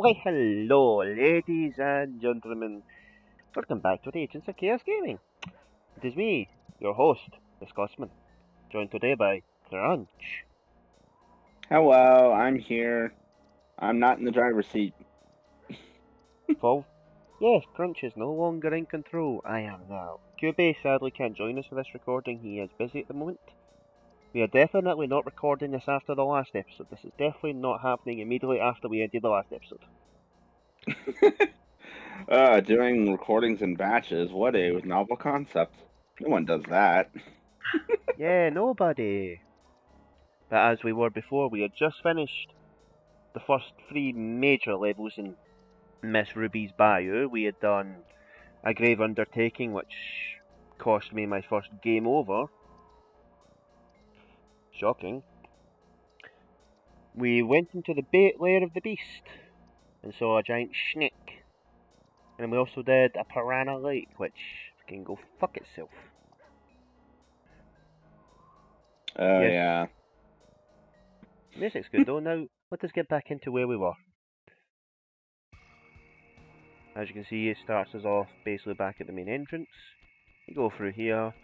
Why, hello, ladies and gentlemen. Welcome back to the Agents of Chaos Gaming. It is me, your host, the Scotsman, joined today by Crunch. Hello, I'm here. I'm not in the driver's seat. Full. Yes, Crunch is no longer in control. I am now. QB sadly can't join us for this recording. He is busy at the moment. We are definitely not recording this after the last episode. This is definitely not happening immediately after we ended the last episode. Doing recordings in batches. What a novel concept. No one does that. Yeah, nobody. But as we were before, we had just finished the first three major levels in Miss Ruby's Bayou. We had done a grave undertaking, which cost me my first game over. Shocking. We went into the bait lair of the beast and saw a giant snake. And we also did a piranha lake, which can go fuck itself. Oh, Yes, yeah. music's good though. Now, let us get back into where we were. As you can see, it starts us off basically back at the main entrance. You go through here.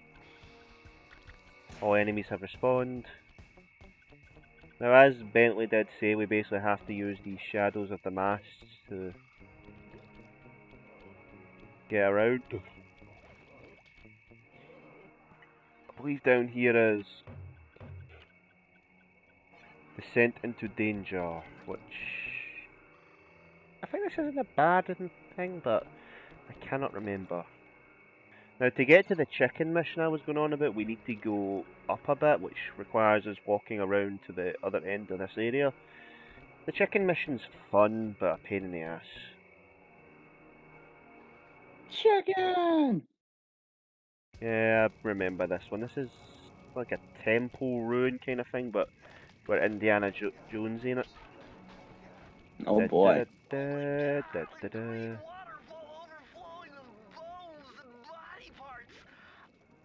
All enemies have respawned. Now, as Bentley did say, we basically have to use these shadows of the masts to get around. I believe down here is Descent into Danger, which I think this isn't a bad thing, but I cannot remember. Now, to get to the chicken mission I was going on about, we need to go up a bit, which requires us walking around to the other end of this area. The chicken mission's fun, but a pain in the ass. Chicken! Yeah, I remember this one. This is like a temple ruin kind of thing, but got Indiana Jones in it. Oh, Da, da, boy. da, da, da, da, da.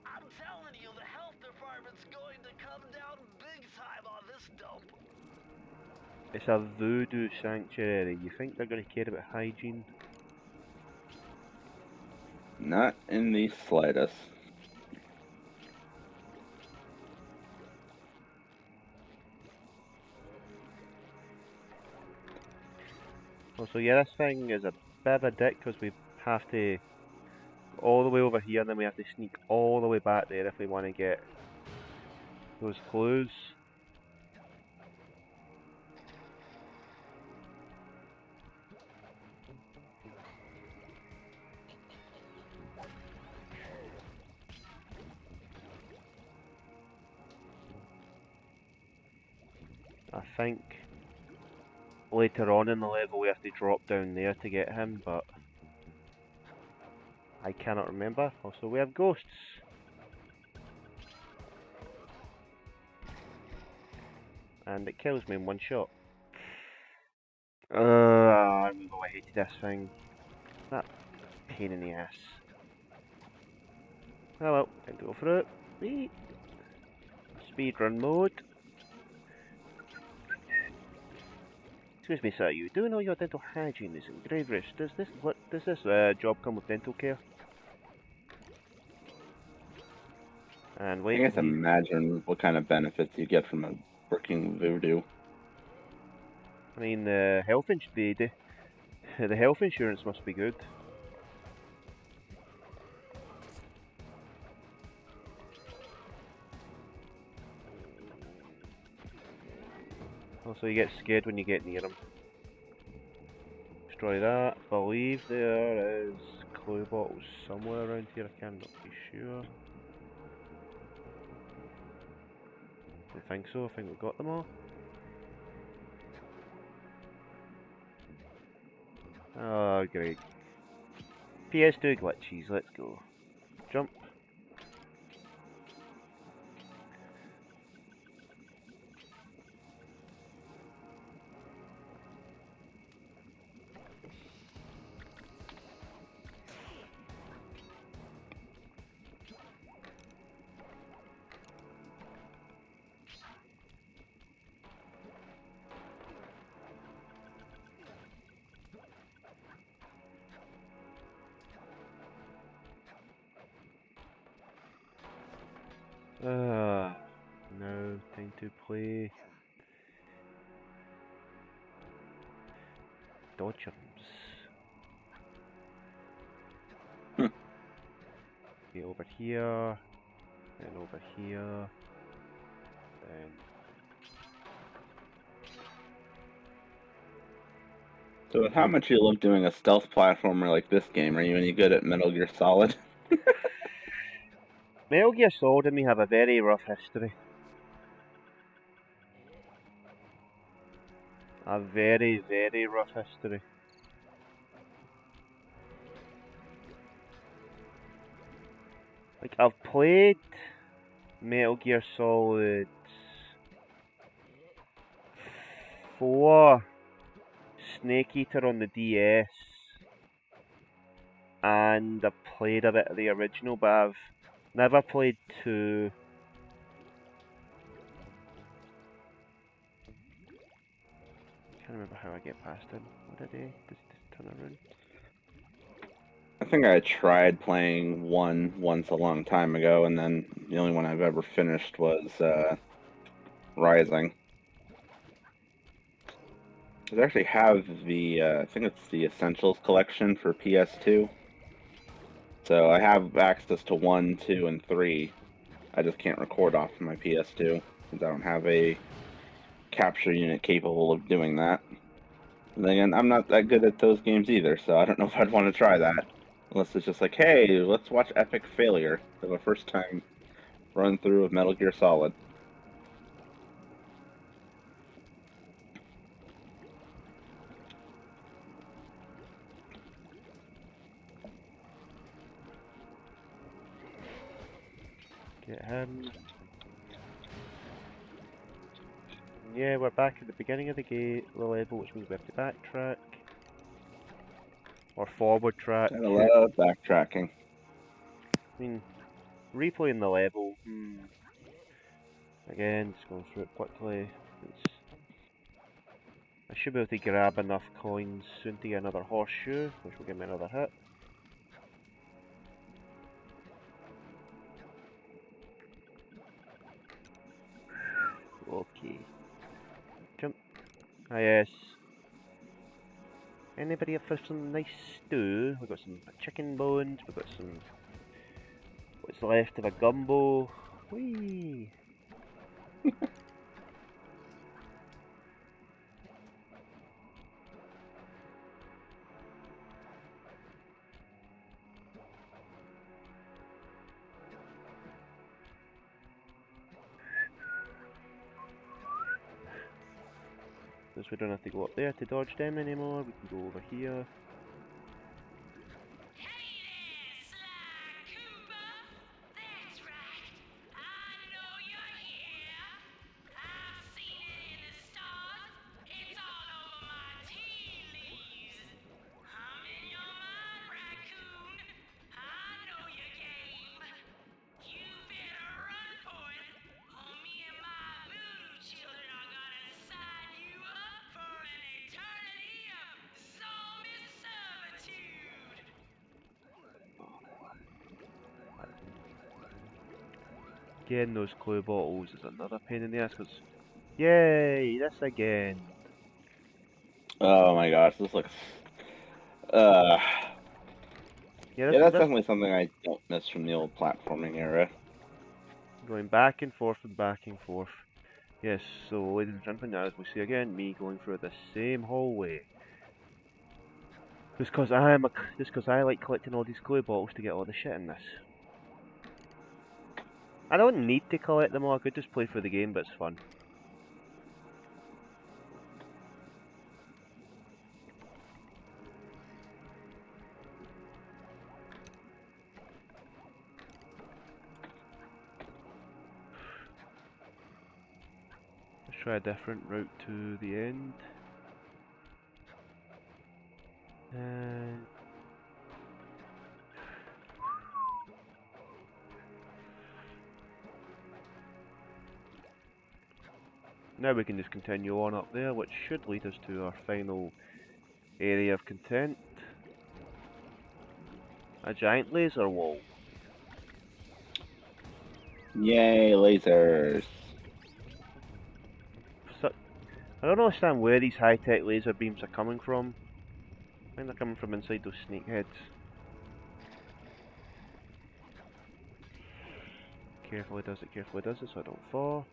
I'm telling you, the health department's going to come down big time on this dope. It's a voodoo sanctuary. You think they're going to care about hygiene? Not in the slightest. Also, yeah, this thing is a bit of a dick because we have to go all the way over here and then we have to sneak all the way back there if we want to get those clues. I think later on in the level we have to drop down there to get him, but I cannot remember. Also, we have ghosts. And it kills me in one shot. I remember I hated this thing. That pain in the ass. Oh well, time to go for it. Whee! Speedrun mode. Excuse me, sir. You do know your dental hygiene is in grave risk. Does this job come with dental care? And I wait, can't imagine what kind of benefits you get from a working voodoo. I mean, the the health insurance must be good. Also, you get scared when you get near them. Destroy that. I believe there is clue bottles somewhere around here. I cannot be sure. I think so. I think we've got them all. Oh, great. PS2 glitches. Let's go. Jump. Now, time to play Dodgems. Get over here, then over here, then. So with how much you love doing a stealth platformer like this game, are you any good at Metal Gear Solid? Metal Gear Solid and me have a very rough history. A very, very rough history. Like, I've played Metal Gear Solid 4, Snake Eater on the DS, and I've played a bit of the original, but I've never played 2. Can't remember how I get past him. What did he just turn around? I think I tried playing 1 once a long time ago, and then the only one I've ever finished was Rising. I actually have the, I think it's the Essentials collection for PS2. So I have access to 1, 2, and 3. I just can't record off of my PS2 since I don't have a capture unit capable of doing that. And then again, I'm not that good at those games either, so I don't know if I'd want to try that. Unless it's just like, hey, let's watch Epic Failure for the first time run through of Metal Gear Solid. Get him. Yeah, we're back at the beginning of the level, which means we have to backtrack. Or forward track. I love backtracking. I mean, replaying the level. Again, just going through it quickly. I should be able to grab enough coins soon to get another horseshoe, which will give me another hit. Okay. Jump. Ah yes. Anybody up for some nice stew? We've got some chicken bones, we've got some... what's left of a gumbo. Whee! Since we don't have to go up there to dodge them anymore, we can go over here. Again, those clue bottles is another pain in the ass, because... yay! This again! Oh my gosh, this looks... Yeah, yeah, that's definitely something I don't miss from the old platforming era. going back and forth and back and forth. Yes, so ladies and gentlemen, as we see again, me going through the same hallway. Just because I like collecting all these clue bottles to get all the shit in this. I don't need to collect them all, I could just play through the game, but it's fun. Let's try a different route to the end. And... now we can just continue on up there, which should lead us to our final area of content. A giant laser wall. Yay, lasers. So, I don't understand where these high-tech laser beams are coming from. I think they're coming from inside those snake heads. Carefully does it so I don't fall.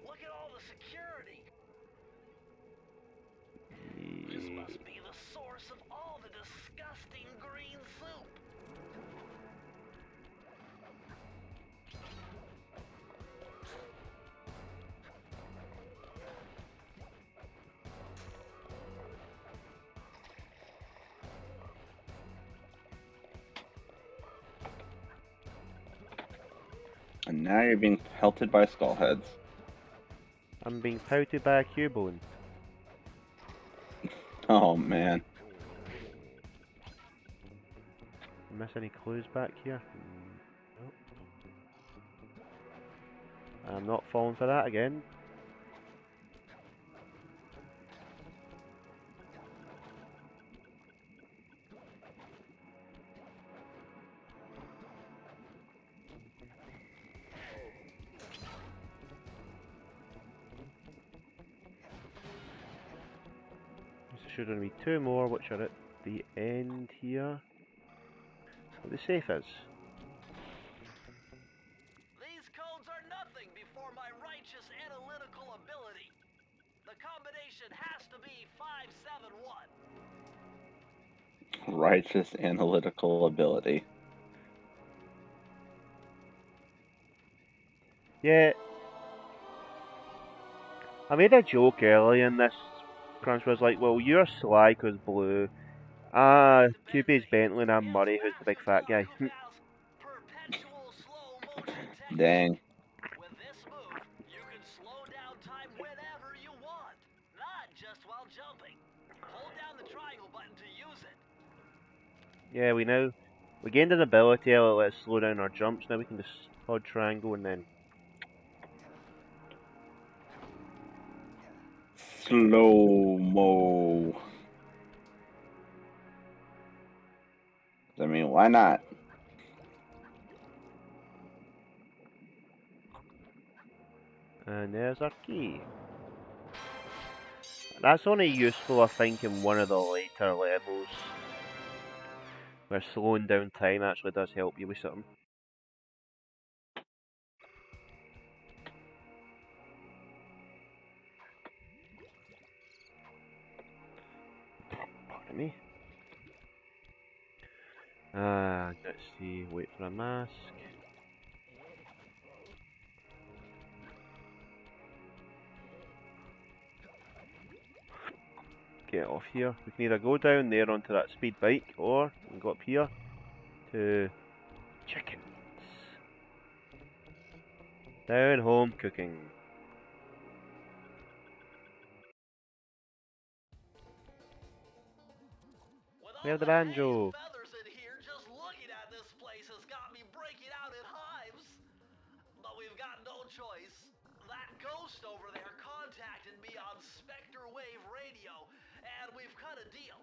Look at all the security. This must be the source of all the disgusting green soup. And now you're being pelted by skull heads. I'm being pouted by a cubone. Oh man. Miss any clues back here? Nope. I'm not falling for that again. There should only be two more, which are at the end here. Where the safe is. These codes are nothing before my righteous analytical ability. The combination has to be 571. Righteous analytical ability. Yeah. I made a joke earlier in this crunch was like, well, you're Sly 'cause blue. QB's Bentley and I'm Murray, who's the big fat guy. Perpetual slow motion technique. Dang. With this move, you can slow down time whenever you want, not just while jumping. Hold down the triangle button to use it. Yeah, we gained an ability to let us slow down our jumps. Now we can just hold triangle and then Slow mo. I mean, why not? and there's our key. That's only useful, I think, in one of the later levels, where slowing down time actually does help you with something. Pardon me. Let's see, wait for a mask. Get off here. We can either go down there onto that speed bike, or we can go up here to chickens. Down home cooking. We have the banjo. Feathers in here, just looking at this place has got me breaking out in hives. But we've got no choice. That ghost over there contacted me on Spectre Wave Radio, and we've cut a deal.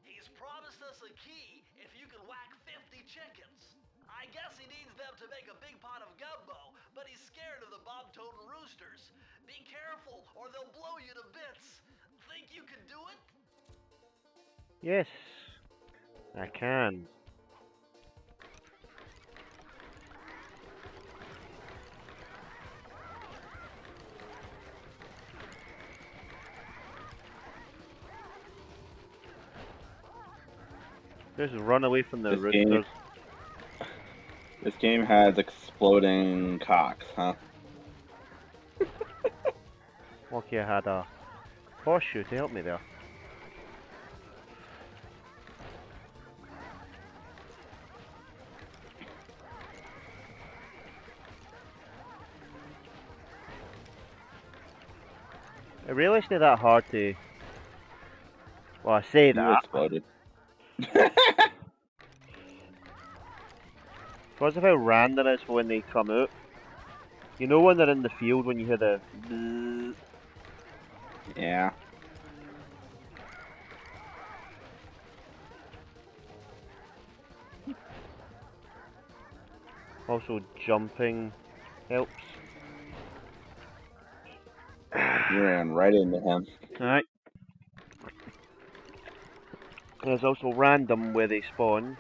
He's promised us a key if you can whack 50 chickens. I guess he needs them to make a big pot of gumbo, but he's scared of the bob-toting roosters. Be careful, or they'll blow you to bits. Think you can do it? Yes, I can. Just run away from the roosters. This game has exploding cocks, huh? Lucky I had a horseshoe to help me there. It really isn't that hard to... Well, I say You that. exploded. Because of how random it is when they come out. You know when they're in the field when you hear the bzzz. Yeah. Also, jumping helps. You ran right into him. Alright. There's also random where they spawn.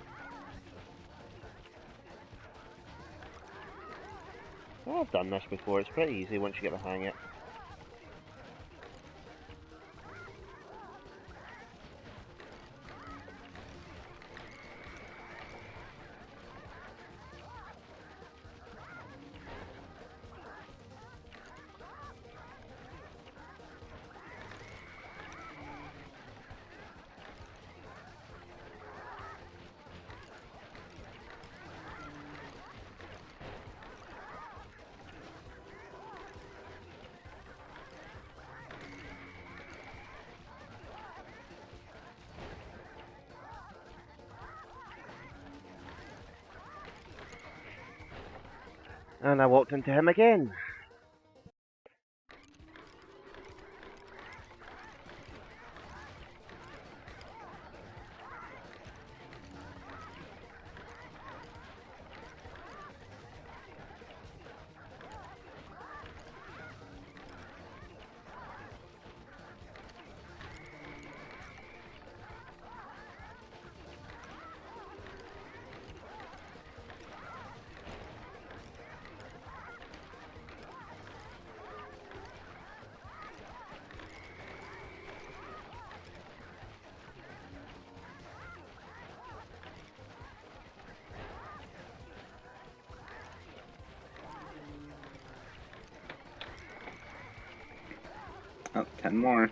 Oh, I've done this before, it's pretty easy once you get the hang of it. And I walked into him again. Oh, 10 more.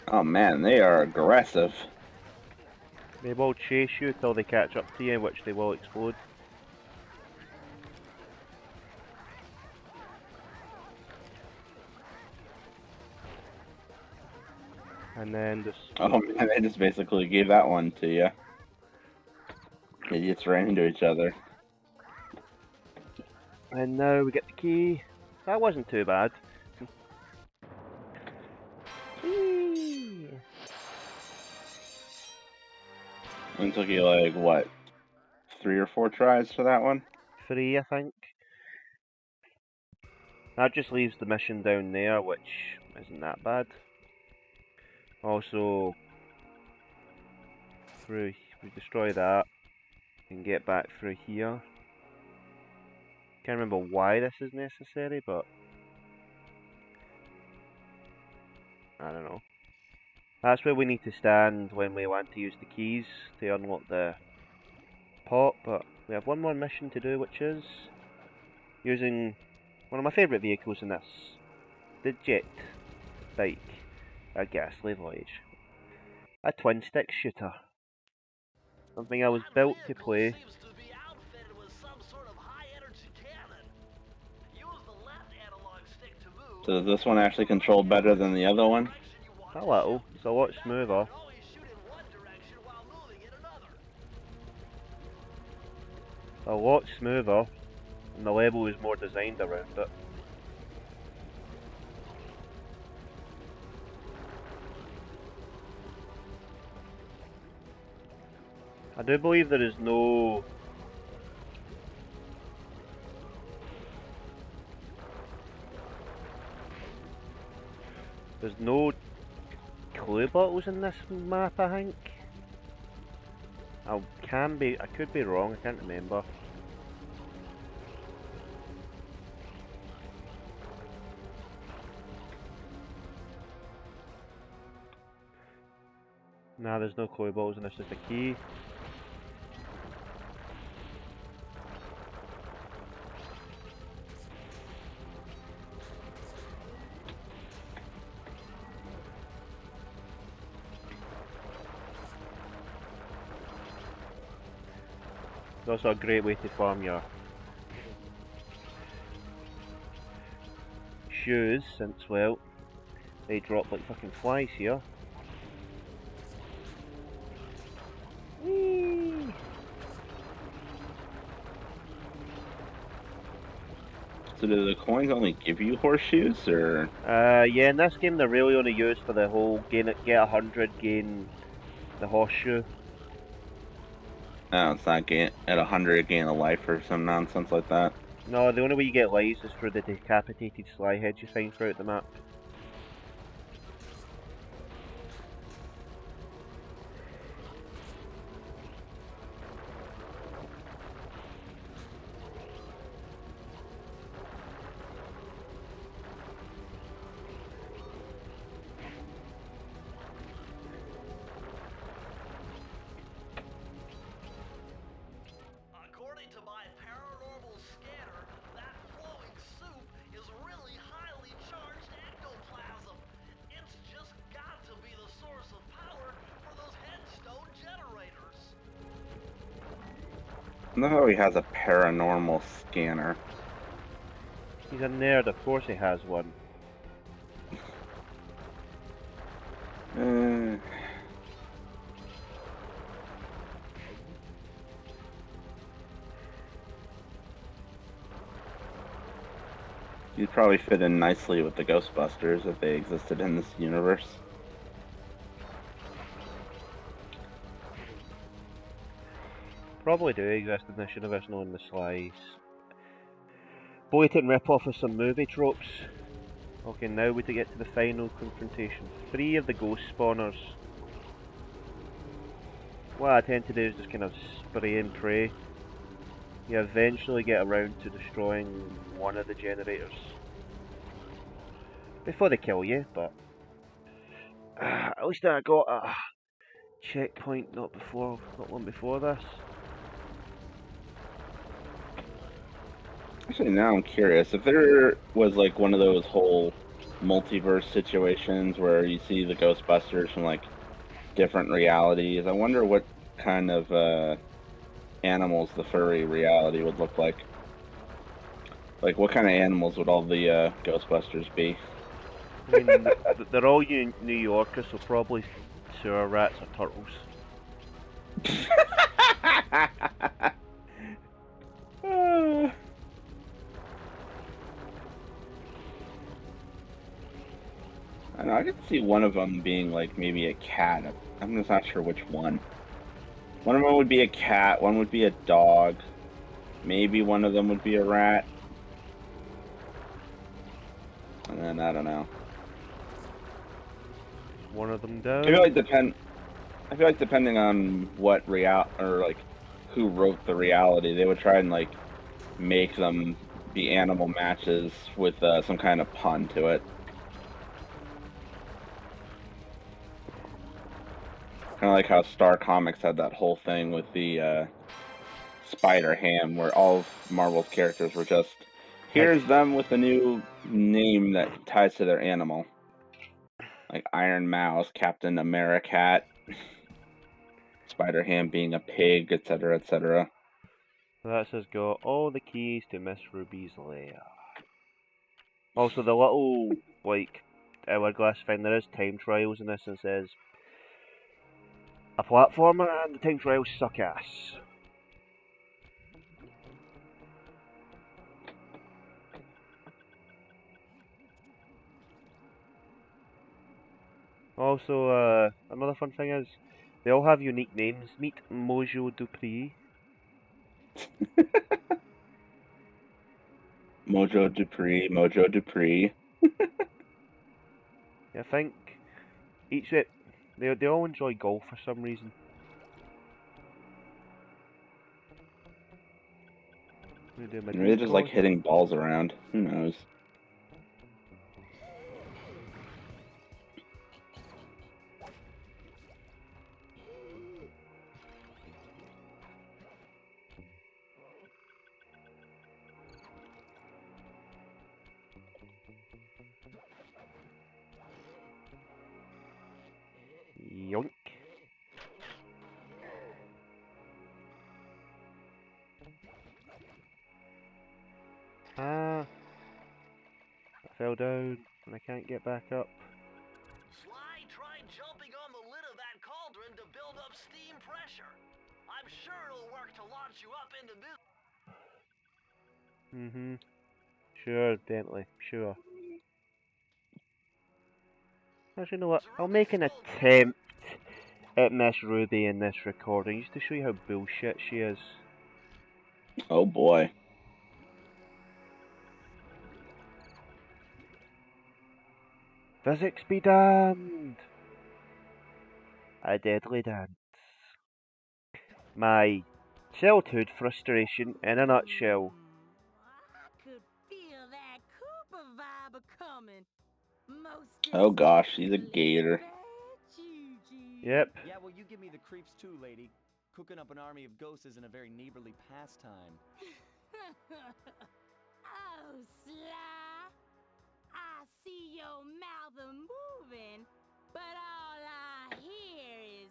Oh man, they are aggressive. They will chase you till they catch up to you, which they will explode. And then just... Oh man, they just basically gave that one to you. Idiots ran into each other. And now we get the key. That wasn't too bad. Whee! It took you like, what, 3 or 4 tries for that one? 3, I think. That just leaves the mission down there, which isn't that bad. Also, through we destroy that and get back through here. Can't remember why this is necessary, but I don't know. That's where we need to stand when we want to use the keys to unlock the pot, but we have one more mission to do, which is using one of my favourite vehicles in this, the jet bike, a ghastly voyage. A twin stick shooter. Something I was built to play. Seems to be outfitted with some sort of high-energy cannon. Use the left analog stick to move. So does this one actually control better than the other one? A little. It's a lot smoother. Always shoot in one direction while moving in another. A lot smoother. And the level is more designed around it. I do believe there is no... There's no clue bottles in this map, I think. I could be wrong, I can't remember. Nah, there's no clue bottles and it's just a key. It's also a great way to farm your shoes, since, well, they drop like fucking flies here. Whee! So do the coins only give you horseshoes, or...? Yeah, in this game they're really only used for the whole get 100, gain the horseshoe. No, it's not at 100 gain a life or some nonsense like that. No, the only way you get lives is through the decapitated slyheads you find throughout the map. According to my paranormal scanner, that flowing soup is really highly charged ectoplasm. It's just got to be the source of power for those headstone generators. I know how he has a paranormal scanner. He's a nerd, of course he has one. He'd probably fit in nicely with the Ghostbusters if they existed in this universe. Probably do exist in this universe, knowing the slice. Blatant rip-off of some movie tropes. Okay, now we get to the final confrontation. 3 of the ghost spawners. What I tend to do is just kind of spray and pray. You eventually get around to destroying one of the generators. Before they kill you, but... at least I got a checkpoint, not one before this. Actually, now I'm curious. If there was like one of those whole multiverse situations where you see the Ghostbusters from like different realities, I wonder what kind of animals the furry reality would look like. Like, what kind of animals would all the Ghostbusters be? I mean, they're all New Yorkers, so probably sewer rats or turtles. I know, I could see one of them being like maybe a cat. I'm just not sure which one. One of them would be a cat, one would be a dog, maybe one of them would be a rat. And then I don't know. One of them down. I feel like depending on what or like who wrote the reality, they would try and like make them be animal matches with some kind of pun to it. Kind of like how Star Comics had that whole thing with the Spider Ham, where all of Marvel's characters were just, here's them with a new name that ties to their animal. Like Iron Mouse, Captain Americat, Spider Ham being a pig, etc., etc. So that says got all the keys to Miss Ruby's lair. Also, the little, like, hourglass thing, there is time trials in this, and says a platformer and the time trials suck ass. Also, another fun thing is, they all have unique names. Meet Mojo Dupree. Mojo Dupree. I think they all enjoy golf for some reason. Maybe they just like hitting balls around. Who knows? Yoink. Ah, I fell down and I can't get back up. Sly tried jumping on the lid of that cauldron to build up steam pressure. I'm sure it'll work to launch you up into this. Sure, Bentley, sure. Actually, you know what? I'll make an attempt Miss Ruby in this recording, just to show you how bullshit she is. Oh boy. Physics be damned! A deadly dance. My childhood frustration in a nutshell. I could feel that Cooper vibe coming. Oh gosh, she's a gator. Yep. Yeah, well, you give me the creeps too, lady. Cooking up an army of ghosts isn't a very neighborly pastime. Oh, Sly. I see your mouth moving, but all I hear is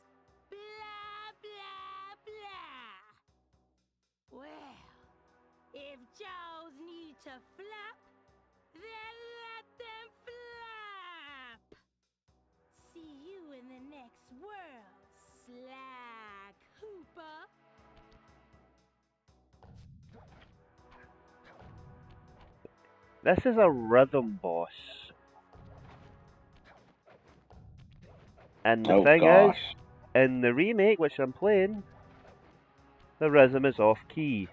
blah, blah, blah. Well, if jaws need to flap, then let them flap. See you in the next world, Sly Cooper. This is a rhythm boss. And the Oh thing gosh. is, in the remake which I'm playing, the rhythm is off key.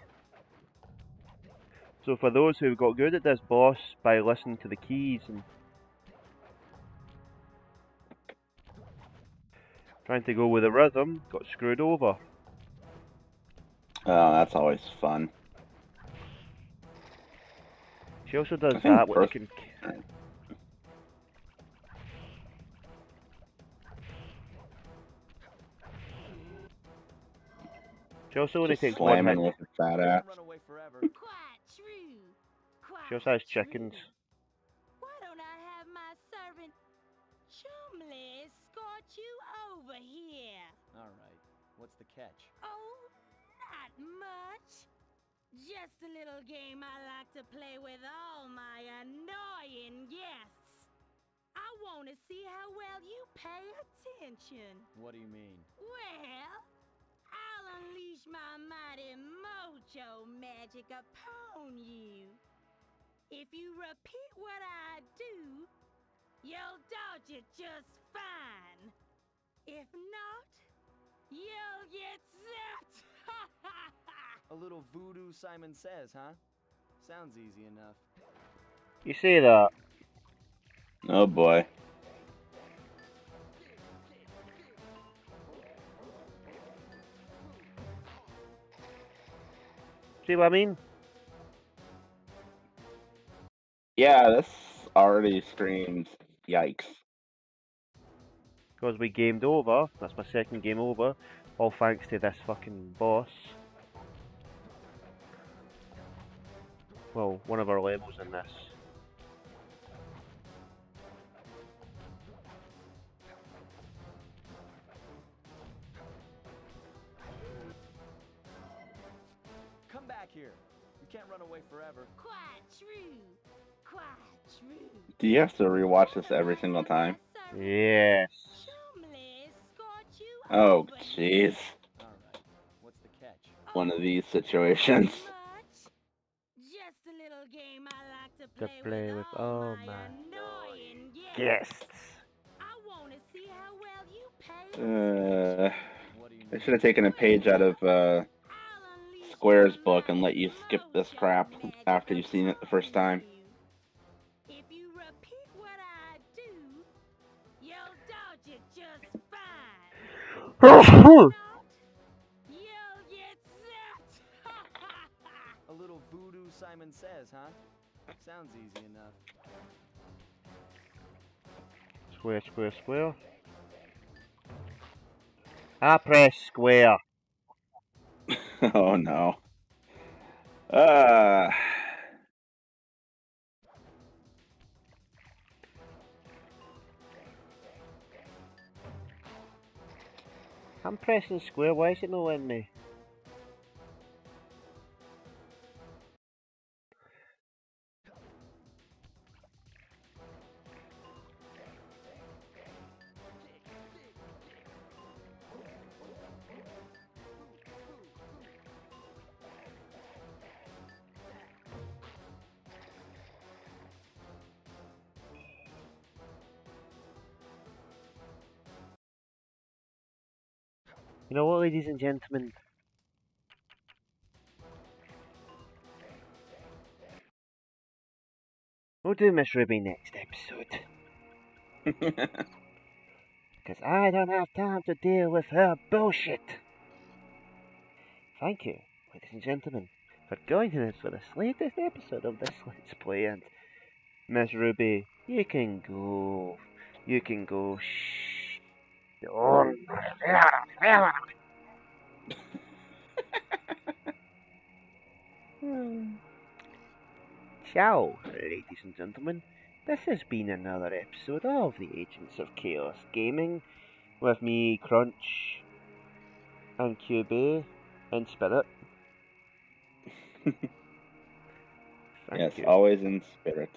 So for those who got good at this boss by listening to the keys and trying to go with the rhythm, got screwed over. Oh, that's always fun. She also does I think that, which can... She also only Just takes one hit. slamming with her fat ass. Run away forever. Quite true. Quite She also has chickens. true. Why don't I have my servant Chumley escort you over here? All right. What's the catch? Oh, not much. Just a little game I like to play with all my annoying guests. I want to see how well you pay attention. What do you mean? Well, I'll unleash my mighty mojo magic upon you. If you repeat what I do, you'll dodge it just fine. If not, you'll get zapped. A little voodoo, Simon says, huh? Sounds easy enough. You say that. Oh boy. See what I mean? Yeah, this already screams yikes. Because we gamed over. That's my second game over. All thanks to this fucking boss. Well, one of our levels in this. Come back here. You can't run away forever. Quite true. Quite true. Do you have to rewatch this every single time? Yes. Chumley escort you Oh over jeez. All right. What's the catch? One of these situations. Much. Just a little game I like to play with all my annoying guests. Guests. I want to see how well you pay What do you I mean? should have taken a page out of Square's book and let you skip this crap after you've seen it the first time. If you repeat what I do, you'll dodge it just fine. Not, you'll get zapped. A little voodoo, Simon says, huh? Sounds easy enough. Square, square, square. I press square. Oh no. I'm pressing square, why is it not letting me? You know what, ladies and gentlemen? We'll do Miss Ruby next episode. Because I don't have time to deal with her bullshit. Thank you, ladies and gentlemen, for joining us for this latest episode of this Let's Play. And Miss Ruby, you can go. You can go. Shh. Ciao, ladies and gentlemen. This has been another episode of the Agents of Chaos Gaming with me, Crunch, and QB in spirit. Thank Yes, you. always in spirit.